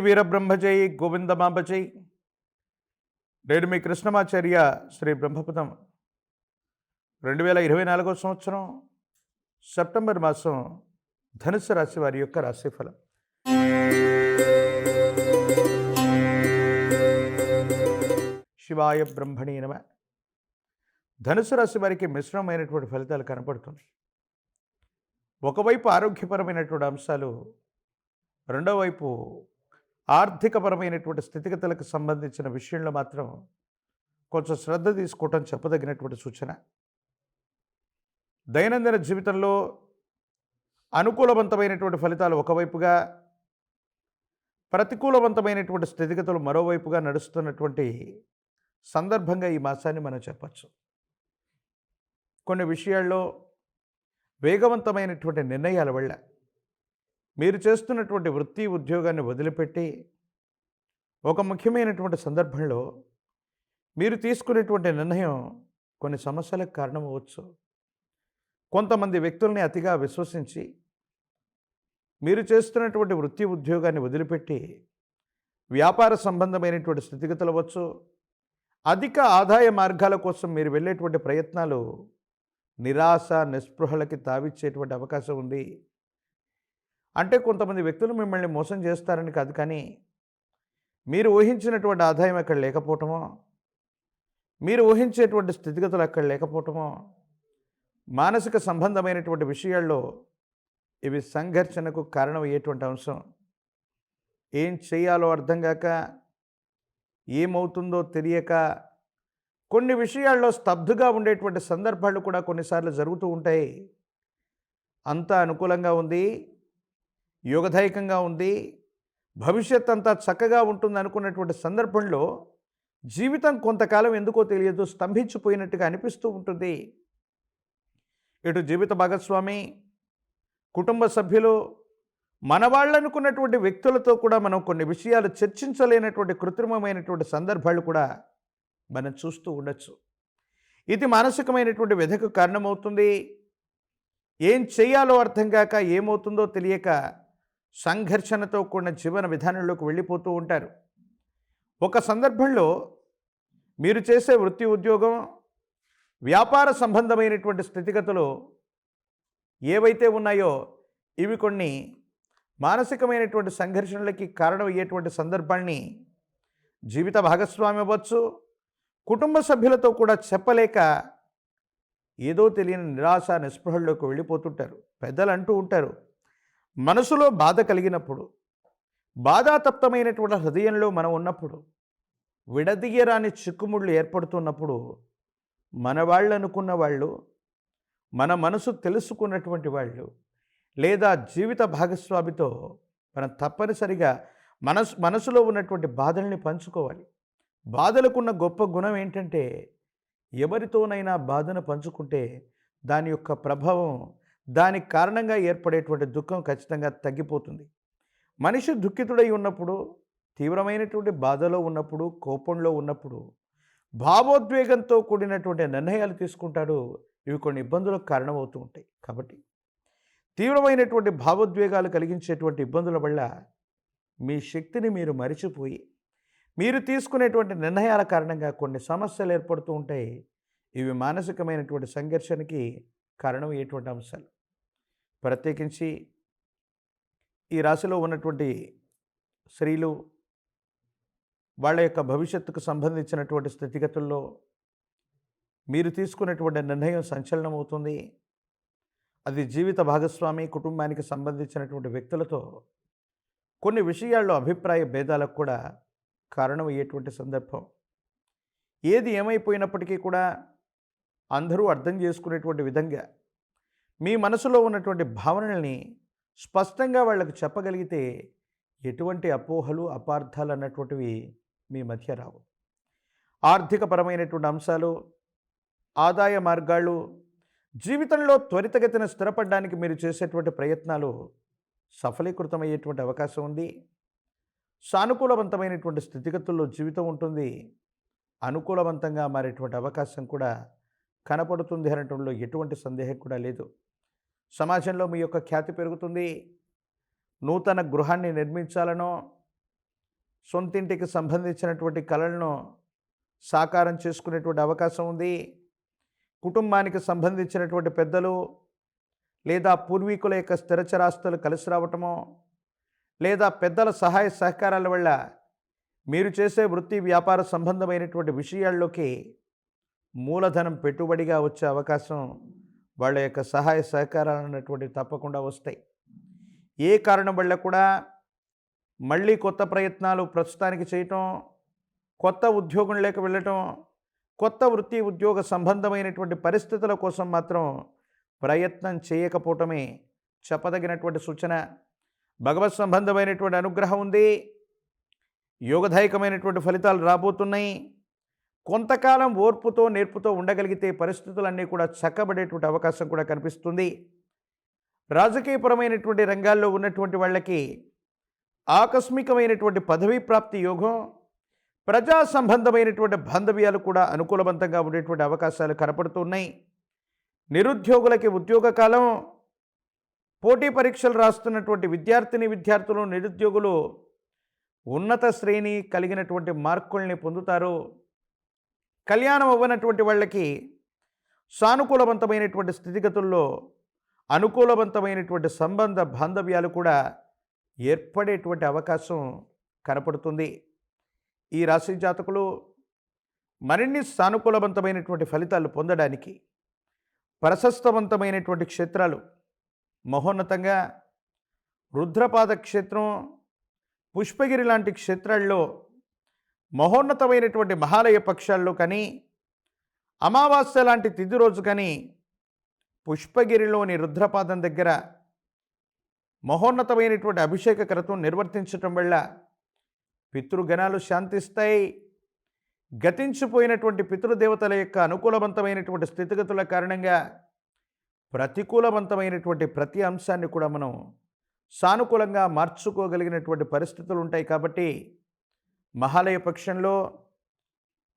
వీరబ్రహ్మ జై గోవిందమాంబ జై. నేను మీ కృష్ణమాచార్య. శ్రీ బ్రహ్మపదం 2024 సంవత్సరం సెప్టెంబర్ మాసం ధనుసు రాశి వారి యొక్క రాశిఫలం. శివాయ బ్రహ్మణి నమ. ధనుసు రాశి వారికి మిశ్రమమైనటువంటి ఫలితాలు కనపడుతున్నాయి. ఒకవైపు ఆరోగ్యపరమైనటువంటి అంశాలు, రెండో వైపు ఆర్థికపరమైనటువంటి స్థితిగతులకు సంబంధించిన విషయంలో మాత్రం కొంచెం శ్రద్ధ తీసుకోవటం చెప్పదగినటువంటి సూచన. దైనందిన జీవితంలో అనుకూలవంతమైనటువంటి ఫలితాలు ఒకవైపుగా, ప్రతికూలవంతమైనటువంటి స్థితిగతులు మరోవైపుగా నడుస్తున్నటువంటి సందర్భంగా ఈ మాసాన్ని మనం చెప్పచ్చు. కొన్ని విషయాల్లో వేగవంతమైనటువంటి నిర్ణయాల వల్ల మీరు చేస్తున్నటువంటి వృత్తి ఉద్యోగాన్ని వదిలిపెట్టి ఒక ముఖ్యమైనటువంటి సందర్భంలో మీరు తీసుకునేటువంటి నిర్ణయం కొన్ని సమస్యలకు కారణమవచ్చు. కొంతమంది వ్యక్తుల్ని అతిగా విశ్వసించి మీరు చేస్తున్నటువంటి వృత్తి ఉద్యోగాన్ని వదిలిపెట్టి వ్యాపార సంబంధమైనటువంటి స్థితిగతులు అవ్వచ్చు, అధిక ఆదాయ మార్గాల కోసం మీరు వెళ్ళేటువంటి ప్రయత్నాలు నిరాశ నిస్పృహలకి తావిచ్చేటువంటి అవకాశం ఉంది. అంటే కొంతమంది వ్యక్తులు మిమ్మల్ని మోసం చేస్తారని కాదు, కానీ మీరు ఊహించినటువంటి ఆదాయం అక్కడ లేకపోవటమో, మీరు ఊహించేటువంటి స్థితిగతులు అక్కడ లేకపోవటమో, మానసిక సంబంధమైనటువంటి విషయాల్లో ఇవి సంఘర్షణకు కారణమయ్యేటువంటి అంశం. ఏం చేయాలో అర్థం కాక, ఏమవుతుందో తెలియక కొన్ని విషయాల్లో స్తబ్దుగా ఉండేటువంటి సందర్భాలు కూడా కొన్నిసార్లు జరుగుతూ ఉంటాయి. అంతా అనుకూలంగా ఉంది, యోగదాయకంగా ఉంది, భవిష్యత్ అంతా చక్కగా ఉంటుంది అనుకున్నటువంటి సందర్భంలో జీవితం కొంతకాలం ఎందుకో తెలియదు స్తంభించిపోయినట్టుగా అనిపిస్తూ ఉంటుంది. ఇటు జీవిత భాగస్వామి, కుటుంబ సభ్యులు, మన వాళ్ళు అనుకున్నటువంటి వ్యక్తులతో కూడా మనం కొన్ని విషయాలు చర్చించలేనటువంటి కృత్రిమమైనటువంటి సందర్భాలు కూడా మనం చూస్తూ ఉండొచ్చు. ఇది మానసికమైనటువంటి వ్యధకు కారణమవుతుంది. ఏం చేయాలో అర్థం కాక, ఏమవుతుందో తెలియక సంఘర్షణతో కూడిన జీవన విధానంలోకి వెళ్ళిపోతూ ఉంటారు. ఒక సందర్భంలో మీరు చేసే వృత్తి ఉద్యోగం, వ్యాపార సంబంధమైనటువంటి స్థితిగతులు ఏవైతే ఉన్నాయో ఇవి కొన్ని మానసికమైనటువంటి సంఘర్షణలకి కారణమయ్యేటువంటి సందర్భాన్ని జీవిత భాగస్వామి అవ్వచ్చు, కుటుంబ సభ్యులతో కూడా చెప్పలేక ఏదో తెలియని నిరాశ నిస్పృహల్లోకి వెళ్ళిపోతుంటారు. పెద్దలు అంటూ ఉంటారు, మనసులో బాధ కలిగినప్పుడు, బాధాతప్తమైనటువంటి హృదయంలో మనం ఉన్నప్పుడు, విడదీయరాని చిక్కుముళ్ళు ఏర్పడుతున్నప్పుడు మన వాళ్ళు అనుకున్న వాళ్ళు, మన మనసు తెలుసుకున్నటువంటి వాళ్ళు, లేదా జీవిత భాగస్వామితో మనం తప్పనిసరిగా మనసులో ఉన్నటువంటి బాధల్ని పంచుకోవాలి. బాధలకున్న గొప్ప గుణం ఏంటంటే, ఎవరితోనైనా బాధను పంచుకుంటే దాని యొక్క ప్రభావం, దానికి కారణంగా ఏర్పడేటువంటి దుఃఖం ఖచ్చితంగా తగ్గిపోతుంది. మనిషి దుఃఖితుడై ఉన్నప్పుడు, తీవ్రమైనటువంటి బాధలో ఉన్నప్పుడు, కోపంలో ఉన్నప్పుడు భావోద్వేగంతో కూడినటువంటి నిర్ణయాలు తీసుకుంటాడు. ఇవి కొన్ని ఇబ్బందులకు కారణమవుతూ ఉంటాయి. కాబట్టి తీవ్రమైనటువంటి భావోద్వేగాలు కలిగించేటువంటి ఇబ్బందుల వల్ల మీ శక్తిని మీరు మరిచిపోయి మీరు తీసుకునేటువంటి నిర్ణయాల కారణంగా కొన్ని సమస్యలు ఏర్పడుతూ ఉంటాయి. ఇవి మానసికమైనటువంటి సంఘర్షణకి కారణమయ్యేటువంటి అంశాలు. ప్రత్యేకించి ఈ రాశిలో ఉన్నటువంటి స్త్రీలు వాళ్ళ యొక్క భవిష్యత్తుకు సంబంధించినటువంటి స్థితిగతుల్లో మీరు తీసుకున్నటువంటి నిర్ణయం సంచలనం అవుతుంది. అది జీవిత భాగస్వామి, కుటుంబానికి సంబంధించినటువంటి వ్యక్తులతో కొన్ని విషయాల్లో అభిప్రాయ భేదాలకు కూడా కారణమయ్యేటువంటి సందర్భం. ఏది ఏమైపోయినప్పటికీ కూడా అందరూ అర్థం చేసుకునేటువంటి విధంగా మీ మనసులో ఉన్నటువంటి భావనల్ని స్పష్టంగా వాళ్ళకు చెప్పగలిగితే ఎటువంటి అపోహలు, అపార్థాలు అన్నటువంటివి మీ మధ్య రావు. ఆర్థికపరమైనటువంటి అంశాలు, ఆదాయ మార్గాలు, జీవితంలో త్వరితగతిన స్థిరపడడానికి మీరు చేసేటువంటి ప్రయత్నాలు సఫలీకృతమయ్యేటువంటి అవకాశం ఉంది. సానుకూలవంతమైనటువంటి స్థితిగతుల్లో జీవితం ఉంటుంది. అనుకూలవంతంగా మారేటువంటి అవకాశం కూడా కనపడుతుంది అనటంలో ఎటువంటి సందేహం కూడా లేదు. సమాజంలో మీ యొక్క ఖ్యాతి పెరుగుతుంది. నూతన గృహాన్ని నిర్మించాలనో, సొంతింటికి సంబంధించినటువంటి కలలను సాకారం చేసుకునేటువంటి అవకాశం ఉంది. కుటుంబానికి సంబంధించినటువంటి పెద్దలు లేదా పూర్వీకుల యొక్క స్థిరచరాస్తులు కలిసి రావటమో, లేదా పెద్దల సహాయ సహకారాల వల్ల మీరు చేసే వృత్తి వ్యాపార సంబంధమైనటువంటి విషయాల్లోకి మూలధనం పెట్టుబడిగా వచ్చే అవకాశం, వాళ్ళ యొక్క సహాయ సహకారాలు అన్నటువంటివి తప్పకుండా వస్తాయి. ఏ కారణం వల్ల కూడా మళ్ళీ కొత్త ప్రయత్నాలు ప్రస్తుతానికి చేయటం, కొత్త ఉద్యోగం లేక వెళ్ళటం, కొత్త వృత్తి ఉద్యోగ సంబంధమైనటువంటి పరిస్థితుల కోసం మాత్రం ప్రయత్నం చేయకపోవటమే చెప్పదగినటువంటి సూచన. భగవత్ సంబంధమైనటువంటి అనుగ్రహం ఉంది. యోగదాయకమైనటువంటి ఫలితాలు రాబోతున్నాయి. కొంతకాలం ఓర్పుతో నేర్పుతో ఉండగలిగితే పరిస్థితులన్నీ కూడా చక్కబడేటువంటి అవకాశం కూడా కనిపిస్తుంది. రాజకీయపరమైనటువంటి రంగాల్లో ఉన్నటువంటి వాళ్ళకి ఆకస్మికమైనటువంటి పదవీ ప్రాప్తి యోగం, ప్రజా సంబంధమైనటువంటి బాంధవ్యాలు కూడా అనుకూలవంతంగా ఉండేటువంటి అవకాశాలు కనపడుతున్నాయి. నిరుద్యోగులకి ఉద్యోగ కాలం, పోటీ పరీక్షలు రాస్తున్నటువంటి విద్యార్థులు నిరుద్యోగులు ఉన్నత శ్రేణి కలిగినటువంటి మార్కుల్ని పొందుతారు. కళ్యాణం అవ్వనటువంటి వాళ్ళకి సానుకూలవంతమైనటువంటి స్థితిగతుల్లో అనుకూలవంతమైనటువంటి సంబంధ బాంధవ్యాలు కూడా ఏర్పడేటువంటి అవకాశం కనపడుతుంది. ఈ రాశి జాతకులు మరిన్ని సానుకూలవంతమైనటువంటి ఫలితాలు పొందడానికి ప్రశస్తవంతమైనటువంటి క్షేత్రాలు, మహోన్నతంగా రుద్రపాద క్షేత్రం, పుష్పగిరి లాంటి క్షేత్రాల్లో మహోన్నతమైనటువంటి మహాలయ పక్షాల్లో కానీ, అమావాస్య లాంటి తిథి రోజు కానీ పుష్పగిరిలోని రుద్రపాదం దగ్గర మహోన్నతమైనటువంటి అభిషేక క్రతువు నిర్వర్తించటం వల్ల పితృగణాలు శాంతిస్తాయి. గతించిపోయినటువంటి పితృదేవతల యొక్క అనుకూలవంతమైనటువంటి స్థితిగతుల కారణంగా ప్రతికూలవంతమైనటువంటి ప్రతి అంశాన్ని కూడా మనం సానుకూలంగా మార్చుకోగలిగినటువంటి పరిస్థితులు ఉంటాయి. కాబట్టి మహాలయ పక్షంలో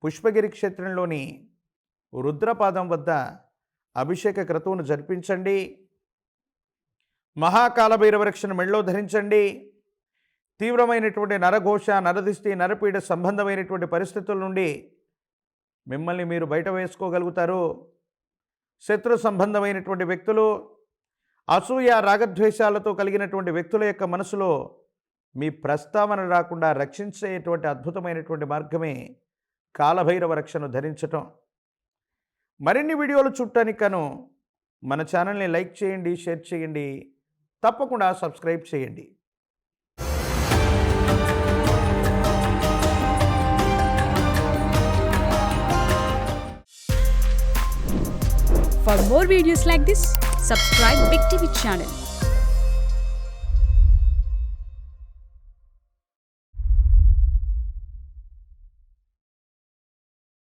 పుష్పగిరి క్షేత్రంలోని రుద్రపాదం వద్ద అభిషేక క్రతువును జరిపించండి. మహాకాలభైరవ రక్షను మెళ్ళో ధరించండి. తీవ్రమైనటువంటి నరఘోష, నరదిష్టి, నరపీడ సంబంధమైనటువంటి పరిస్థితుల నుండి మిమ్మల్ని మీరు బయట వేసుకోగలుగుతారు. శత్రు సంబంధమైనటువంటి వ్యక్తులు, అసూయ రాగద్వేషాలతో కలిగినటువంటి వ్యక్తుల యొక్క మనసులో మీ ప్రస్తావన రాకుండా రక్షించేటువంటి అద్భుతమైనటువంటి మార్గమే కాలభైరవ రక్షను ధరించటం. మరిన్ని వీడియోలు చూడటానికి గాను మన ఛానల్ని లైక్ చేయండి, షేర్ చేయండి, తప్పకుండా సబ్స్క్రైబ్ చేయండి. For more videos like this, subscribe Big TV channel.